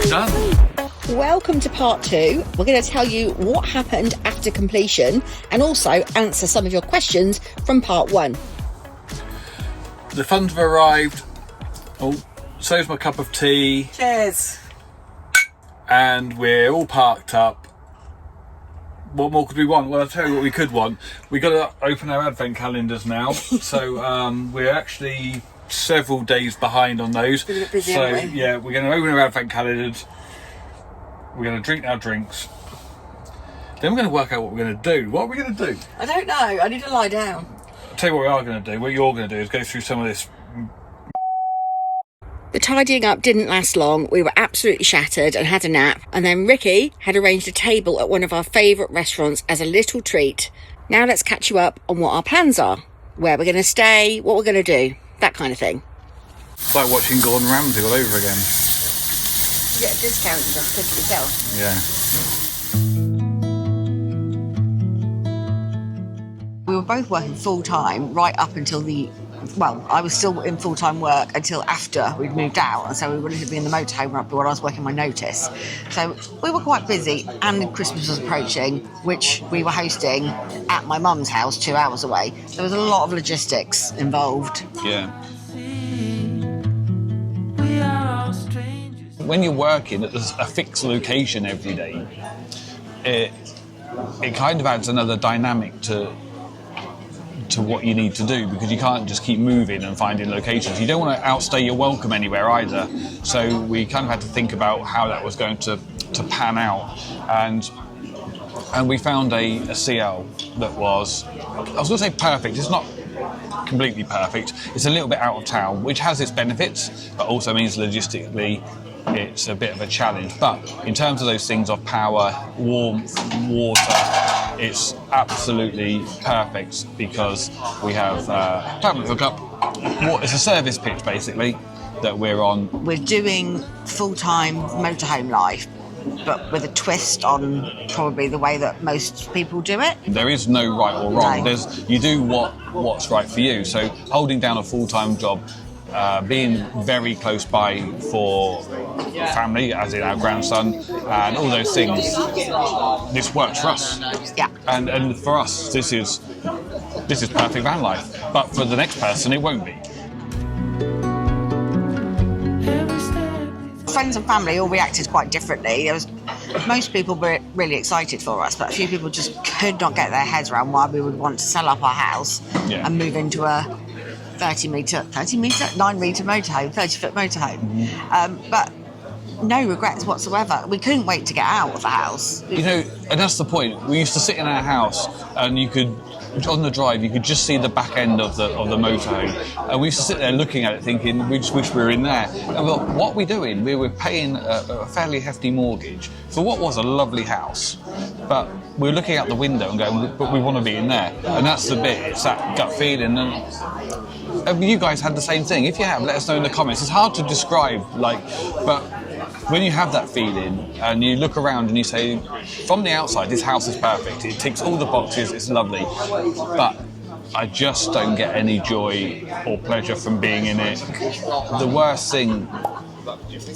done. Welcome to part 2. We're going to tell you what happened after completion and also answer some of your questions from part 1. The funds have arrived. Oh, so's my cup of tea. Cheers. And we're all parked up. What more could we want? Well, I'll tell you what we could want. We got to open our advent calendars now. So we're actually several days behind on those. Been a bit busy, so haven't we? yeah, we're going to open our advent calendars. We're going to drink our drinks. Then we're going to work out what we're going to do. What are we going to do? I don't know. I need to lie down. I'll tell you what we are going to do. What you're going to do is go through some of this. The tidying up didn't last long. We were absolutely shattered and had a nap. And then Ricky had arranged a table at one of our favourite restaurants as a little treat. Now let's catch you up on what our plans are. Where we're going to stay, what we're going to do, that kind of thing. It's like watching Gordon Ramsay all over again. You get a discount and just cook it yourself. Yeah. We were both working full-time right up until I was still in full-time work until after we'd moved out, and so we wanted to be in the motorhome while I was working my notice. So we were quite busy, and Christmas was approaching, which we were hosting at my mum's house 2 hours away. There was a lot of logistics involved. Yeah. When you're working at a fixed location every day, it kind of adds another dynamic to what you need to do, because you can't just keep moving and finding locations. You don't want to outstay your welcome anywhere either. So we kind of had to think about how that was going to pan out. And we found a CL that was, I was going to say perfect. It's not completely perfect. It's a little bit out of town, which has its benefits, but also means logistically it's a bit of a challenge. But in terms of those things of power, warmth, water, it's absolutely perfect, because we have permanent hookup. It's a service pitch basically that we're on. We're doing full-time motorhome life, but with a twist on probably the way that most people do it. There is no right or wrong. No. You do what's right for you. So holding down a full-time job, being very close by for family, as in our grandson, and all those things, this works for us. Yeah. And for us, this is perfect van life. But for the next person, it won't be. Friends and family all reacted quite differently. Most people were really excited for us, but a few people just could not get their heads around why we would want to sell up our house and move into a 9 metre motorhome, 30-foot motorhome. Mm-hmm. But no regrets whatsoever. We couldn't wait to get out of the house. You know, and that's the point. We used to sit in our house and you could, on the drive, you could just see the back end of the motorhome. And we used to sit there looking at it thinking, we just wish we were in there. And we thought, what are we doing? We were paying a fairly hefty mortgage for what was a lovely house. But we were looking out the window and going, but we want to be in there. And that's the bit, it's that gut feeling. And you guys had the same thing. If you have, let us know in the comments. It's hard to describe, but when you have that feeling and you look around and you say, from the outside, this house is perfect. It ticks all the boxes, it's lovely. But I just don't get any joy or pleasure from being in it. The worst thing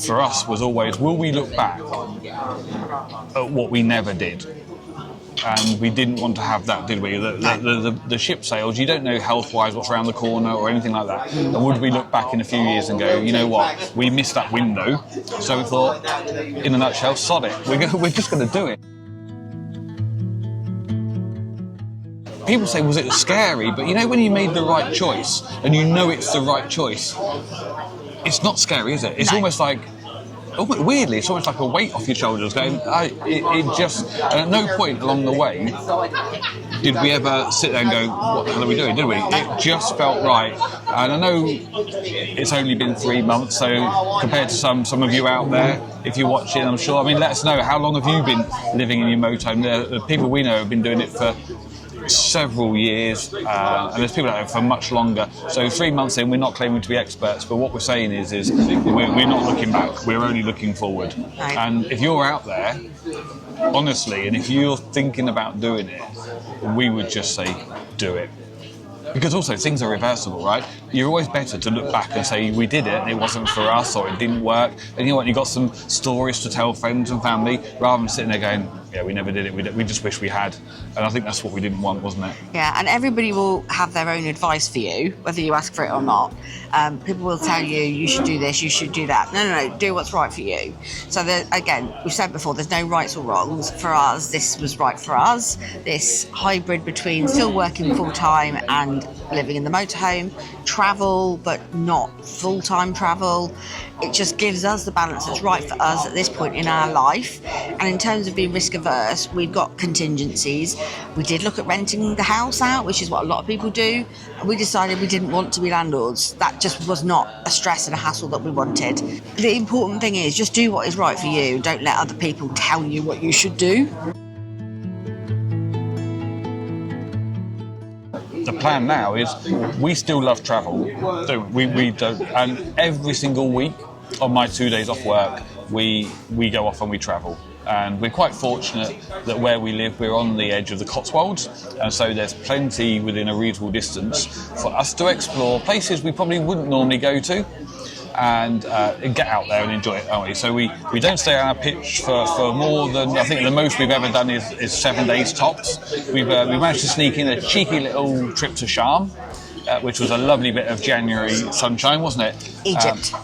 for us was always, will we look back at what we never did? And we didn't want to have that, did we? The ship sails, you don't know health-wise what's around the corner or anything like that. And would we look back in a few years and go, you know what, we missed that window. So we thought, in a nutshell, sod it. We're just going to do it. People say, was it scary? But you know when you made the right choice and you know it's the right choice, it's not scary, is it? It's almost like, weirdly, it's almost like a weight off your shoulders going, it just, and at no point along the way did we ever sit there and go, what the hell are we doing, did we? It just felt right. And I know it's only been 3 months, so compared to some of you out there, if you're watching, I'm sure, I mean, let us know, how long have you been living in your motorhome? The people we know have been doing it for several years, and there's people out there for much longer. So 3 months in, we're not claiming to be experts, but what we're saying is we're not looking back, we're only looking forward. Right. And if you're out there, honestly, and if you're thinking about doing it, we would just say, do it. Because also things are reversible, right? You're always better to look back and say we did it and it wasn't for us or it didn't work. And you know what? You got some stories to tell friends and family rather than sitting there going, yeah, we never did it. We just wish we had. And I think that's what we didn't want, wasn't it? Yeah, and everybody will have their own advice for you, whether you ask for it or not. People will tell you, you should do this, you should do that. No, do what's right for you. So, again, we've said before, there's no rights or wrongs. For us, this was right for us. This hybrid between still working full-time and living in the motorhome, travel, but not full-time travel. It just gives us the balance that's right for us at this point in our life. And in terms of being risk averse, we've got contingencies. We did look at renting the house out, which is what a lot of people do. And we decided we didn't want to be landlords. That just was not a stress and a hassle that we wanted. The important thing is just do what is right for you. Don't let other people tell you what you should do. The plan now is we still love travel, don't we? We don't, and every single week on my 2 days off work, we go off and we travel. And we're quite fortunate that where we live, we're on the edge of the Cotswolds, and so there's plenty within a reasonable distance for us to explore places we probably wouldn't normally go to. And get out there and enjoy it, aren't we? So we don't stay on our pitch for more than, I think the most we've ever done is 7 days tops. We managed to sneak in a cheeky little trip to Sharm, which was a lovely bit of January sunshine, wasn't it? Egypt.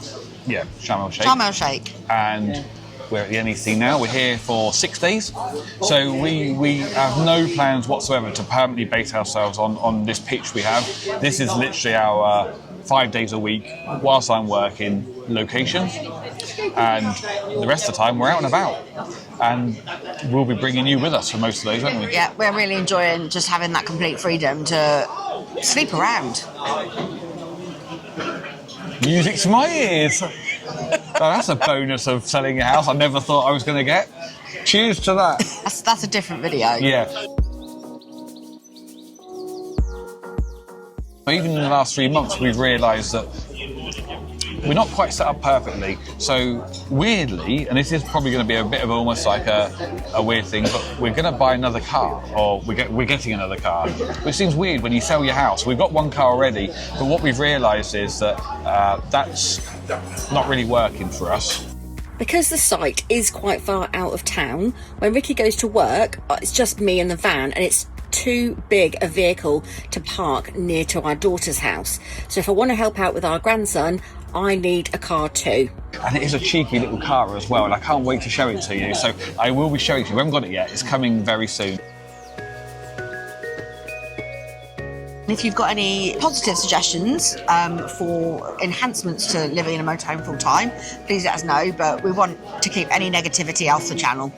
Yeah, Sharm el Sheikh. Sharm el Sheikh. And we're at the NEC now. We're here for 6 days. So we have no plans whatsoever to permanently base ourselves on this pitch we have. This is literally our 5 days a week whilst I'm working location, and the rest of the time we're out and about, and we'll be bringing you with us for most of those, won't we? Yeah, we're really enjoying just having that complete freedom to sleep around. Music to my ears. That's a bonus of selling a house I never thought I was going to get. Cheers to that. That's a different video. Yeah. Even in the last 3 months, we've realised that we're not quite set up perfectly. So weirdly, and this is probably going to be a bit of almost like a weird thing, but we're going to buy another car, or we're getting another car, which seems weird when you sell your house. We've got one car already, but what we've realised is that that's not really working for us. Because the site is quite far out of town, when Ricky goes to work, it's just me and the van, and it's too big a vehicle to park near to our daughter's house. So if I want to help out with our grandson, I need a car too. And it is a cheeky little car as well, and I can't wait to show it to you. So I will be showing it to you. We haven't got it yet. It's coming very soon. If you've got any positive suggestions for enhancements to living in a motorhome full time, please let us know. But we want to keep any negativity off the channel.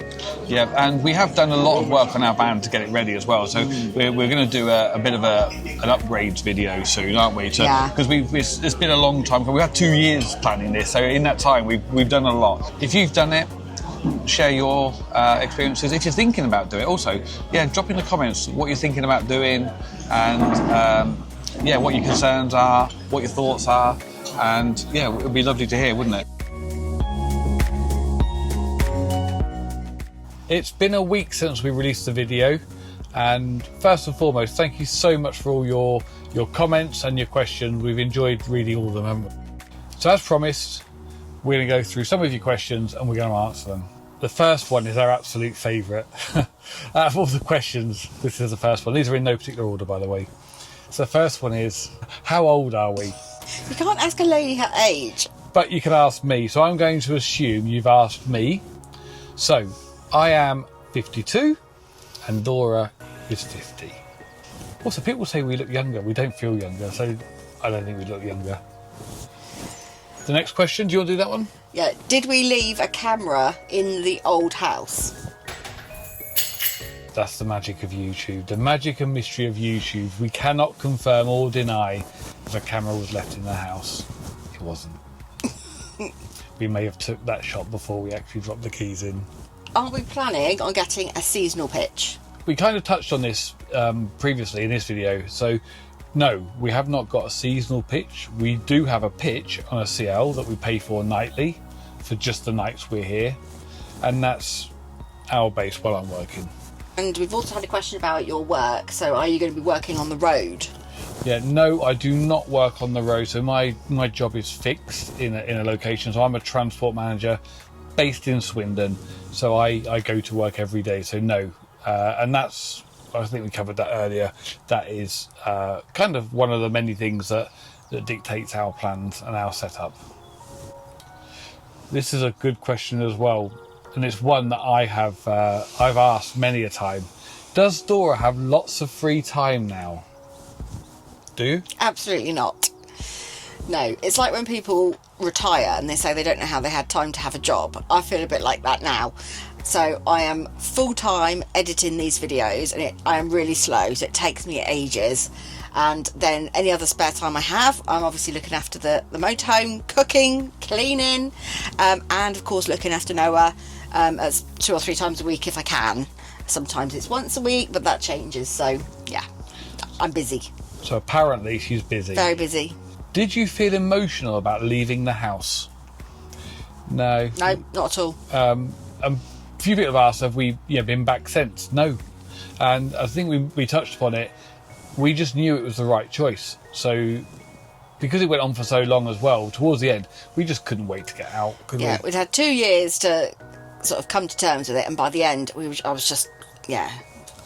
Yeah, and we have done a lot of work on our van to get it ready as well. So we're going to do a bit of an upgrades video soon, aren't we? Because it's been a long time. We've had 2 years planning this, so in that time we've done a lot. If you've done it, share your experiences. If you're thinking about doing it, also, drop in the comments what you're thinking about doing, and what your concerns are, what your thoughts are, and it would be lovely to hear, wouldn't it? It's been a week since we released the video, and first and foremost, thank you so much for all your comments and your questions. We've enjoyed reading all of them, haven't we? So as promised, we're going to go through some of your questions and we're going to answer them. The first one is our absolute favourite. Out of all the questions, this is the first one. These are in no particular order, by the way. So the first one is, how old are we? You can't ask a lady her age. But you can ask me. So I'm going to assume you've asked me. So I am 52 and Laura is 50. Also, people say we look younger. We don't feel younger, so I don't think we look younger. The next question, do you want to do that one? Yeah. Did we leave a camera in the old house? That's the magic of YouTube. The magic and mystery of YouTube. We cannot confirm or deny if a camera was left in the house. It wasn't. We may have took that shot before we actually dropped the keys in. Are we planning on getting a seasonal pitch? We kind of touched on this previously in this video. So no, we have not got a seasonal pitch. We do have a pitch on a CL that we pay for nightly for just the nights we're here. And that's our base while I'm working. And we've also had a question about your work. So are you going to be working on the road? Yeah, no, I do not work on the road. So my job is fixed in a location. So I'm a transport manager based in Swindon. So I go to work every day. So no, and that's, I think we covered that earlier. That is kind of one of the many things that dictates our plans and our setup. This is a good question as well, and it's one that I've asked many a time. Does Dora have lots of free time now? Do you? Absolutely not. No, it's like when people retire and they say they don't know how they had time to have a job. I feel a bit like that now. So I am full-time editing these videos, and I am really slow, so it takes me ages. And then any other spare time I have, I'm obviously looking after the motorhome, cooking, cleaning, and of course looking after Noah as 2 or 3 times a week if I can. Sometimes it's once a week, but that changes. So yeah, I'm busy. So apparently she's busy. Very busy. Did you feel emotional about leaving the house? No. No, not at all. A few people have asked, have we been back since? No. And I think we touched upon it. We just knew it was the right choice. So because it went on for so long as well, towards the end, we just couldn't wait to get out, could we? Yeah, we'd had 2 years to sort of come to terms with it, and by the end, I was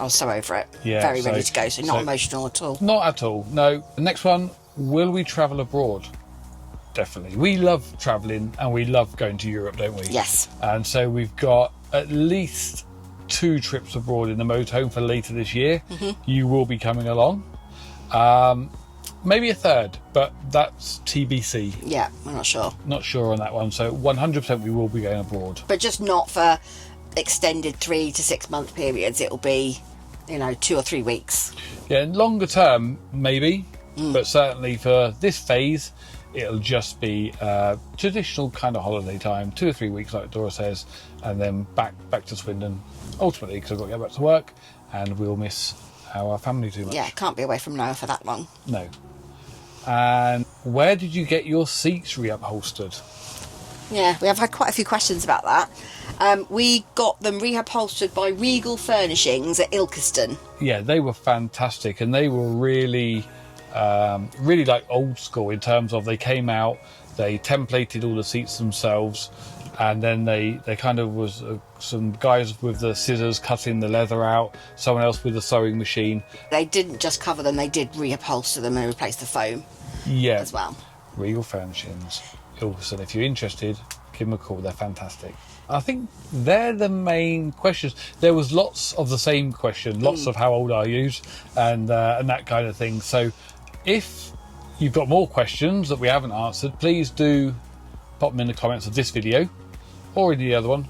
so over it. Yeah, very ready to go, so not emotional at all. Not at all, no. The next one, will we travel abroad? Definitely. We love travelling and we love going to Europe, don't we? Yes. And so we've got at least 2 trips abroad in the motorhome for later this year. Mm-hmm. You will be coming along. Maybe a third, but that's TBC. Yeah, we're not sure. Not sure on that one. So 100% we will be going abroad. But just not for extended 3 to 6 month periods. It'll be, 2 or 3 weeks. Yeah, and longer term, maybe. But certainly for this phase, it'll just be traditional kind of holiday time, 2 or 3 weeks, like Dora says, and then back to Swindon, ultimately, because I've got to get back to work, and we'll miss our family too much. Yeah, can't be away from Noah for that long. No. And where did you get your seats reupholstered? Yeah, we have had quite a few questions about that. We got them reupholstered by Regal Furnishings at Ilkeston. Yeah, they were fantastic, and they were really like old school in terms of they came out, they templated all the seats themselves, and then they kind of was some guys with the scissors cutting the leather out, someone else with a sewing machine. They didn't just cover them, they did reupholster them and replace the foam as well. Regal Furnishings, Ilkeston. If you're interested, give them a call, they're fantastic. I think they're the main questions. There was lots of the same question, lots of how old are you and that kind of thing. So if you've got more questions that we haven't answered, please do pop them in the comments of this video or in the other one,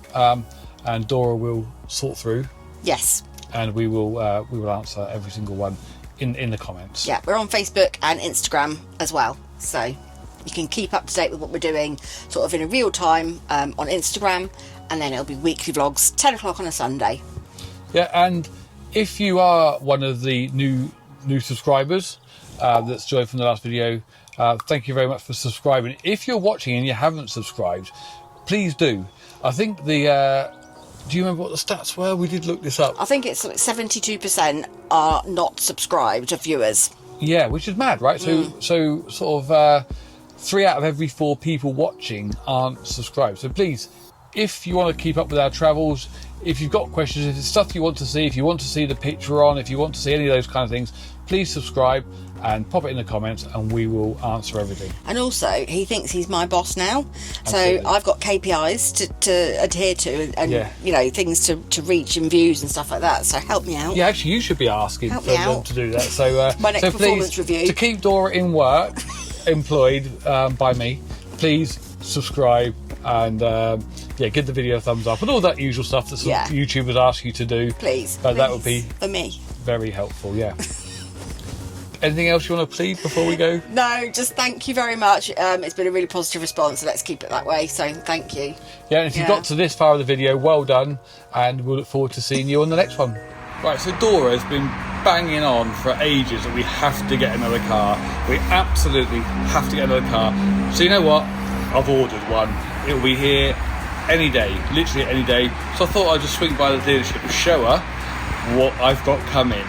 and Dora will sort through. Yes. And we will answer every single one in the comments. Yeah, we're on Facebook and Instagram as well, so you can keep up to date with what we're doing sort of in a real time on Instagram, and then it'll be weekly vlogs, 10 o'clock on a Sunday. Yeah, and if you are one of the new subscribers that's joined from the last video, thank you very much for subscribing. If you're watching and you haven't subscribed, please do. I think do you remember what the stats were? We did look this up. I think it's like 72% are not subscribed of viewers. Yeah, which is mad, right? So sort of 3 out of every 4 people watching aren't subscribed. So please, if you want to keep up with our travels, if you've got questions, if it's stuff you want to see, if you want to see the picture on, if you want to see any of those kind of things, please subscribe and pop it in the comments and we will answer everything. And also, he thinks he's my boss now. Absolutely. So I've got KPIs to adhere to and things to reach and views and stuff like that. So help me out. Yeah, actually, you should be asking for them to do that. So, my next performance review. To keep Dora in work, employed by me, please subscribe and give the video a thumbs up and all that usual stuff that YouTubers ask you to do. Please. But that would be for me very helpful. Yeah. Anything else you want to plead before we go? No, just thank you very much. It's been a really positive response, so let's keep it that way. So thank you. Yeah, and if you've got to this far of the video, well done, and we'll look forward to seeing you on the next one. Right, so Dora has been banging on for ages that we have to get another car. We absolutely have to get another car. So you know what? I've ordered one. It'll be here any day, literally any day. So I thought I'd just swing by the dealership and show her what I've got coming.